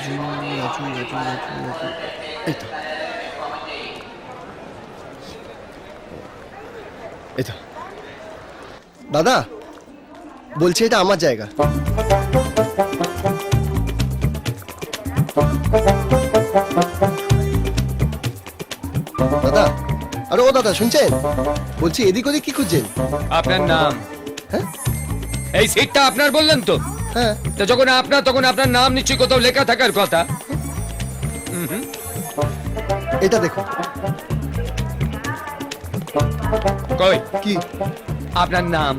এই তো, এই তো। দাদা বলছি এটা আমার জায়গা। দাদা, আরে ও দাদা শুনছেন? বলছি এদিক ওদিক কি খুঁজছেন? আপনার নাম? হ্যাঁ এই সিটটা আপনার বললেন তো? হ্যাঁ। তো যখন আপনার তখন আপনার নাম নিশ্চয়ই কোথাও লেখা থাকার কথা। এটা দেখুন। কই কি? আপনার নাম?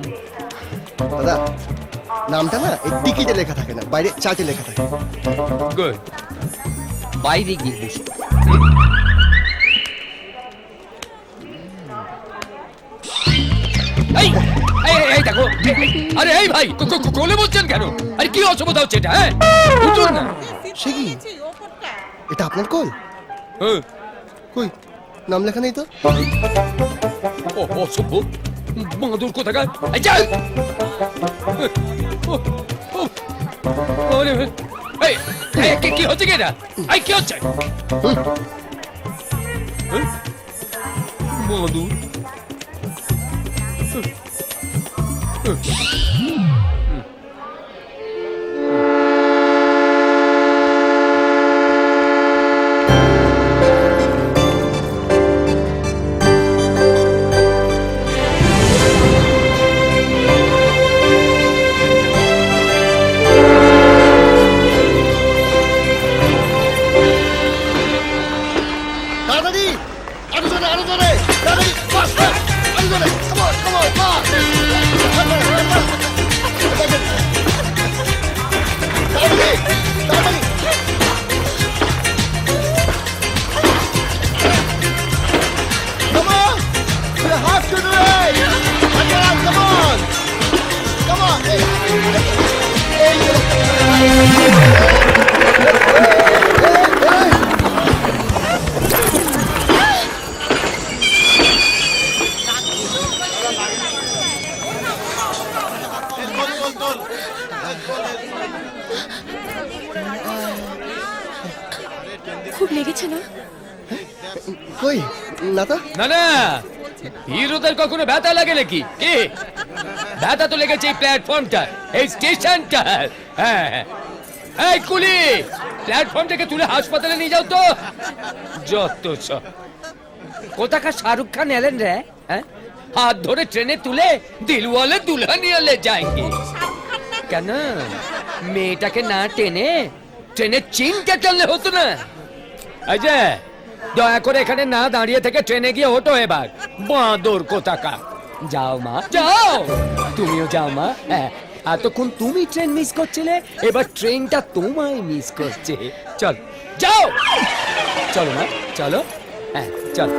দাদা নামটা না এই টিকিটে লেখা থাকে না, বাইরে চার্টে লেখা থাকে। গুড। বাইরে গিয়ে বসে। এই এই এই দেখো, আরে এই ভাই কোলে বলছেন কেন? আরে কি অসুবিধা হচ্ছে এটা? হ্যাঁ উঠুন না। সে কি? এটা আপনার কল? কই নাম লেখা নেই তো। ও অসভ্য বাঁদর কোথাকার। এই চল। আরে এই কি হচ্ছে কি এটা? এই কি হচ্ছে? বাঁদর। তাড়াতাড়ি আরো জোরে, আরো জোরে, তাড়াতাড়ি ফাস্ট, আরো জোরে, come on come on, fast, তাড়াতাড়ি তাড়াতাড়ি, come on, you have to do it, come on, come on, খুব লেগেছে না? কই না তো। না না, হিরোদের কখনো ব্যথা লাগে নাকি? কি ব্যথা তো লেগেছে এই প্ল্যাটফর্মটা, এই স্টেশনটা। হ্যাঁ এই কুলি, প্ল্যাটফর্ম থেকে তুলে হাসপাতালে নিয়ে যাও তো। যত সব কোথাকার শাহরুখ খান এলেন রে? হ্যাঁ হাত ধরে ট্রেনে তুলে দিলওয়ালে দুলহানিয়া লে যাएंगे। কেন মেয়েটাকে না টেনে ট্রেনের চিনটা টানলে হতো না? অজয় দয়া করে এখানে না দাঁড়িয়ে থেকে ট্রেনে গিয়ে ওঠো এবার। বাঁদর কোথাকা। যাও মা যাও, তুমিও যাও মা। হ্যাঁ এতক্ষণ তুমি ট্রেন মিস করছিলে, এবার ট্রেনটা তোমায় মিস করছে। চল যাও, চলো মা চলো। হ্যাঁ চল।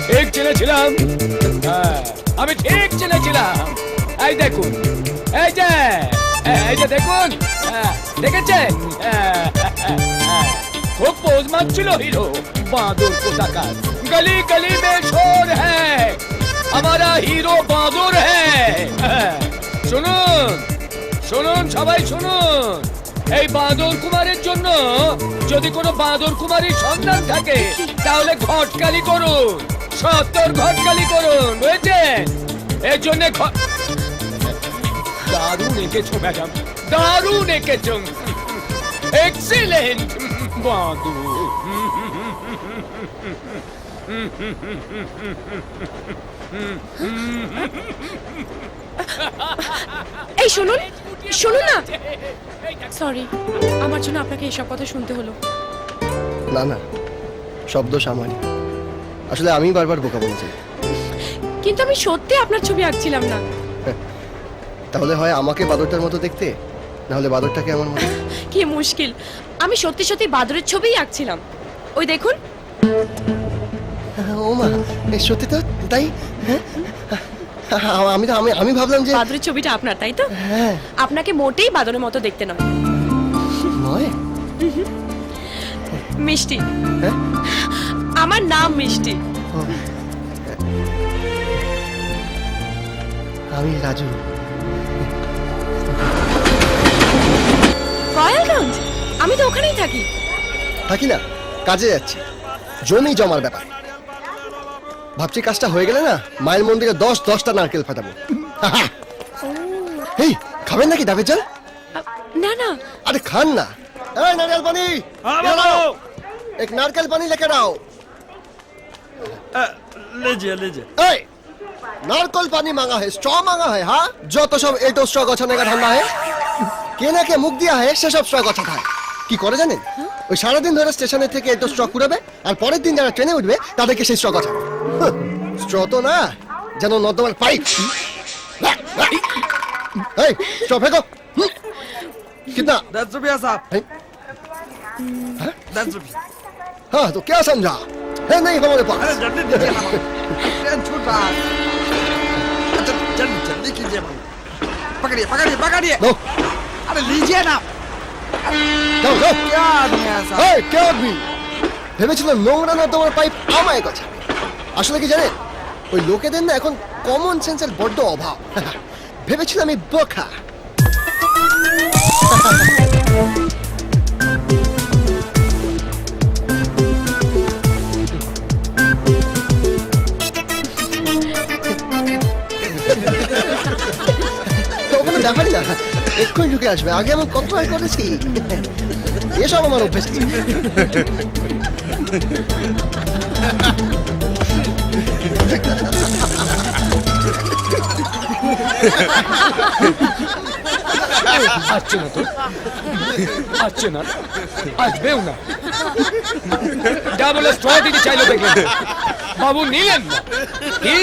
ঠিক চেনেছিলাম, আমি ঠিক চেনেছিলাম। এই দেখুন এই যে দেখুন, দেখেছেন? খুব পোজ মারছিল হিরো, বাঁদর কোথাকার। গলি গলি মে শোর হ্যায়, हमारा হিরো বাঁদর হ্যায়। শুনুন শুনুন সবাই শুনুন, এই বাঁদর কুমারের জন্য যদি কোনো বাঁদর কুমারীর সন্তান থাকে তাহলে ঘটকালি করুন, 70 ঘটকালি করুন, বুঝেছেন? এর জন্য দারুণ এঁকেছো ম্যাডাম, দারুণ এঁকেছো, এক্সিলেন্ট বাঁদর। এই শুনুন, শুনুন না। সরি, আমার জন্য আপনাকে এসব কথা শুনতে হলো। না না, শব্দ সামান্য, আসলে আমি বারবার বোকা বলেছি। কিন্তু আমি সত্যি আপনার ছবি আঁকছিলাম না। তাহলে হয় আমাকে বাদরটার মতো দেখতে, না হলে বাদরটাকে আমার মতো। কি মুশকিল, আমি সত্যি সত্যি বাদরের ছবিই আঁকছিলাম। ওই দেখুন। ও মা, সত্যি তো তাই? আমি তো আমি ভাবলাম যে বাদরের ছবিটা আপনার, তাই তো? হ্যাঁ। আপনাকে মোটেই বাদরের মতো দেখতে নয়। নয়? মিষ্টি। হ্যাঁ? আমার নাম মিষ্টি। আমি রাজু। কয়ালগঞ্জ? আমি তো ওখানেই থাকি। থাকি না, কাজে যাচ্ছি, জমি জমার ব্যাপার। ভাবছি কাজটা হয়ে গেলে না, মায়ের মন্দিরে 10-10টা নারকেল ফাটাবো। এই খাবেন নাকি ডাবের জল? না না। अरे खान ना। ए नारियल पानी। हाँ, ये बाबा। लाओ। एक नारियल पानी लेकर आओ। लीजिए लीजिए। ए नारियल पानी मांगा है, स्ट्रॉ मांगा है, हाँ? जो तो सब एटो स्ट्रॉ गछाने का ধান্দা है। কেনা কে মুখ দিয়া है সে সব স্ট্র গছা খায়। কি করে জানেন? ওই সারা দিন ধরে স্টেশনে থেকে এটো স্ট্র কুড়াবে আর পরের দিন যারা ট্রেনে উঠবে তাদেরকে সেই স্ট্র গছাবে। স্ট্র তো না, যেন নর্দমার পাইপ। এই স্ট্র ফেঁকো। कितना? 10 रुपया साहब। है? 10 रुपया। हाँ तो क्या समझा है? नहीं हमारे पास। अरे जल्दी दीजिए ना। ट्रेन छूट रहा है। अच्छा, जल्दी जल्दी कीजिए भाई। पकड़िए पकड़िए पकड़िए। लो अरे लीजिए ना। যাও যাও। क्या आदमी है साहब? এই কে আদমি? ভেবেছিল নোংরা না তোমার পাইপ আমায় কথা। আসলে কি জানেন, ওই লোকেদের না এখন কমন সেন্সের বড্ড অভাব। ভেবেছিল আমি বোকা। ওখানে ব্যাপারই না, এক্ষুনি ঢুকে আসবে, আগে আমি কত ট্রাই করেছি। এসব আমার অভ্যেস আছে। আসছে না তো, আসছে না, আসবেও না। ডাবল স্ট্র দিতে চাইলো দেখলেন, বাবু নিলেন না। কি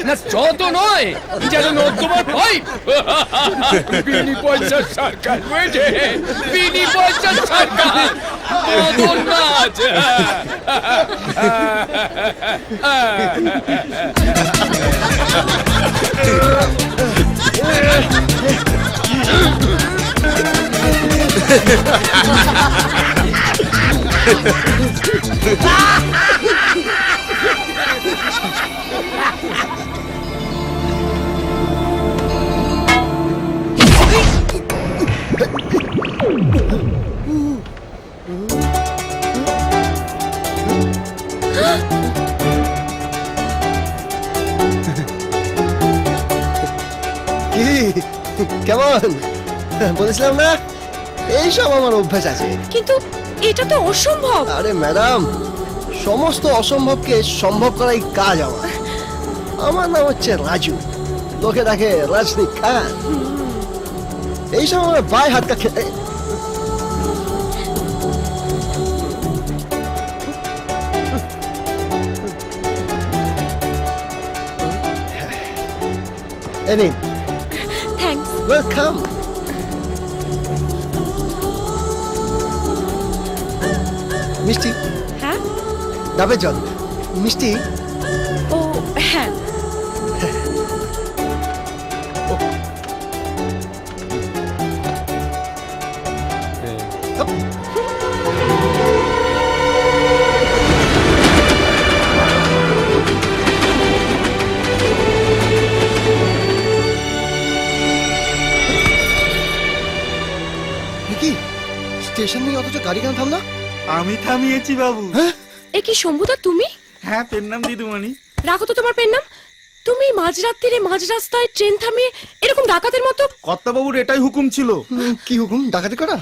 না, স্ট্র তো নয়, যেন নর্দমার পাইপ। বিনি পয়সার সরকার, বুঝে? বিনি পয়সার সরকার, বদল নাচ। কি কেমন বলেছিলাম না, এইসব আমার অভ্যাস আছে। কিন্তু এটা তো অসম্ভব। আরে ম্যাডাম, সমস্ত অসম্ভবকে সম্ভব করাই কাজ আমার। আমার নাম হচ্ছে রাজু, লোকে দেখে রাজনীক খান। এইসব আমার বাই হাত খেতে। Any thanks. ওয়েলকাম। মিষ্টি, হ্যাঁ? ডাবের জল। মিষ্টি। ও হ্যাঁ। গাড়ি কেন থামলো? আমি থামিয়েছি বাবু। এ কি শম্ভুদা তুমি? হ্যাঁ, পেন নাম দিদিমণি। রাখো তো তোমার পেন নাম। তুমি মাঝরাত্রিরে মাঝ রাস্তায় ট্রেন থামিয়ে এরকম ডাকাতের মতো? কর্তাবাবুর এটাই হুকুম ছিল। কি হুকুম? ডাকাতি করা?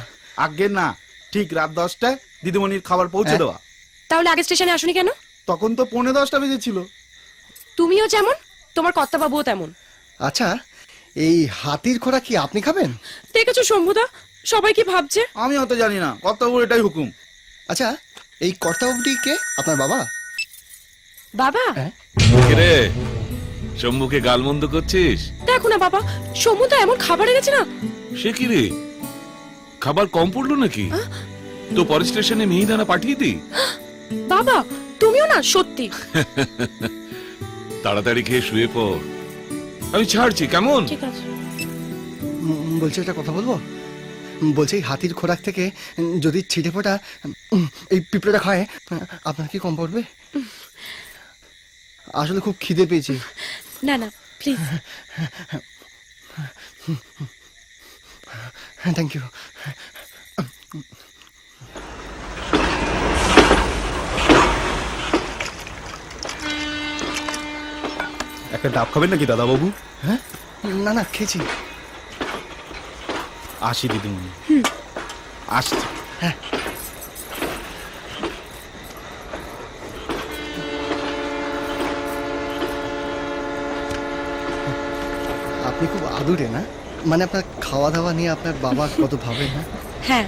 আগে না, ঠিক রাত 10টায় দিদিমণির খাবার পৌঁছে হ্যাঁ। দেওয়া। তাহলে আগে স্টেশনে আসুনি কেন? তখন তো 10:45 বেজেছিল। তুমিও যেমন, তোমার কর্তাবাবুও তেমন। আচ্ছা, এই হাতির খোরা কি আপনি খাবেন? দেখেছো শম্ভুদা, সবাই কি ভাবছে? আমি অত জানি না, কর্তাবাবুর এটাই হুকুম। আচ্ছা, এই কর্তাবাবুটি কে? আপনার বাবা? বাবা? হ্যাঁ। রে শম্ভুকে গালমন্দ করছিস? দেখো না বাবা, শম্ভুদা এমন খাবার এনেছে না। সে কি রে, খাবার কম পড়লো নাকি? তো পরের স্টেশনে মিহিদানা পাঠিয়ে দি। বাবা তুমিও না, সত্যি। তাড়াতাড়ি খেয়ে শুয়ে পড়, আমি ছাড়ছি, কেমন? ঠিক আছে। বলছি একটা কথা বলবো? বলছি এই হাতির খোরাক থেকে যদি ছিটে ফোটা এই পিঁপড়েটা খায়, আপনার কি কম পড়বে? আসলে খুব খিদে পেয়েছি। না না, প্লিজ। Thank you. একটা ডাব খাবেন নাকি দাদা বাবু? হ্যাঁ, না না, খেয়েছি। আসি দিদিমণি, আসছি। আপনি খুব আদুরে না? মানে আপনার খাওয়া দাওয়া নিয়ে আপনার বাবা কত ভাবে না? হ্যাঁ।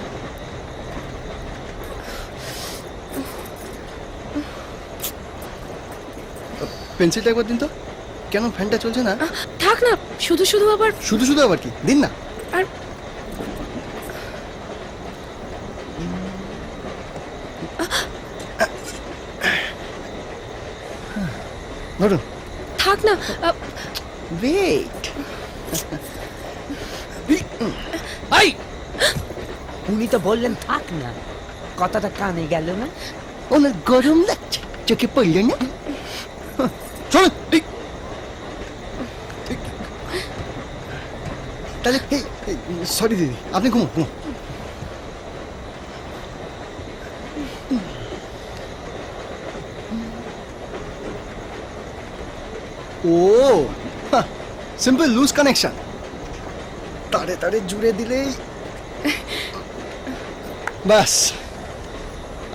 পেন্সিলটা একবার দিন তো। কেন ফ্যানটা চলছে না? থাক না, শুধু শুধু আবার। শুধু শুধু আবার কি, দিন না। আর ধরুন। থাক না। ওয়েট। আই উনি তো বললেন থাক না, কথাটা কানে গেল না। ওনার গরম লাগছে, চোখে পড়লো না? চলুন। তাহলে সরি দিদি, আপনি ঘুমো ঘুমো। ও সিম্পল লুজ কানেকশন, তারে তারে জুড়ে দিলেই বাস।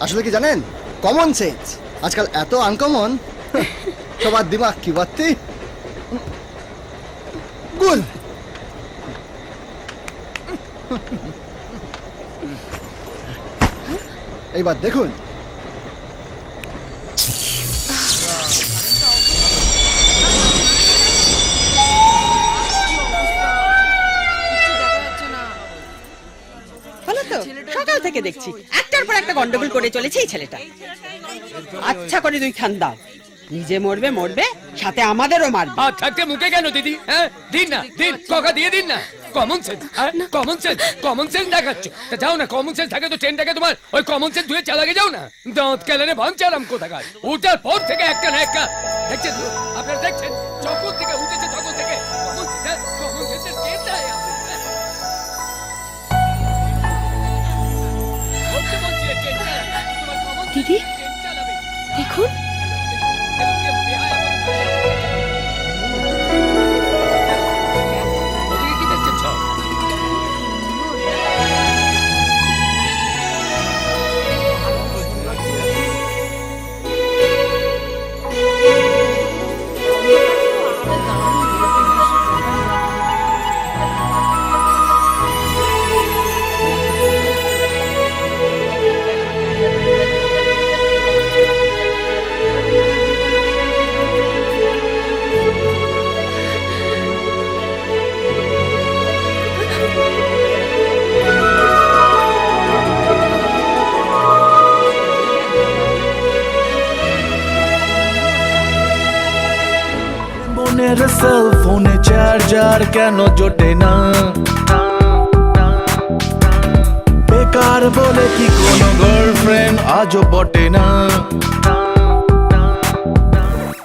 আসলে কি জানেন, কমন সেন্স আজকাল এত আনকমন, সবার দিমাগ কি বাত্তি গুল। এইবার দেখুন, ভালো তো, সকাল থেকে দেখছি একটার পর একটা গন্ডগোল করে চলেছে এই ছেলেটা। আচ্ছা করে 2 খান দাও, নিজে মরবে মরবে, সাথে আমাদেরও মারবে। আর থাকতে মুখে কেন দিদি? হ্যাঁ, দিন না, দিন, ককা দিয়ে দিন না। Common sense, common sense, common sense দেখাচ্ছ। তা যাও না, কমন সেন্স থাকে তো ট্রেনটাকে তোমার ওই কমন সেন্স ধুয়ে চালাকে যাও না। দাঁত কেলানে ভাঙচালাম কোথাকার। ওটার পর থেকে একটা না একটা দেখছেন তো, আপনারা দেখছেন, যখন থেকে উঠেছে তখন থেকে কমন সেন্স, কমন সেন্সের কে দেয়? দিদি দেখুন, ওদিকে কি দেখছেন সব? বোনের সেল ফোনে চার্জার কেন জোটে না? বেকার বলে কি কোনো গার্লফ্রেন্ড আজও বটে না?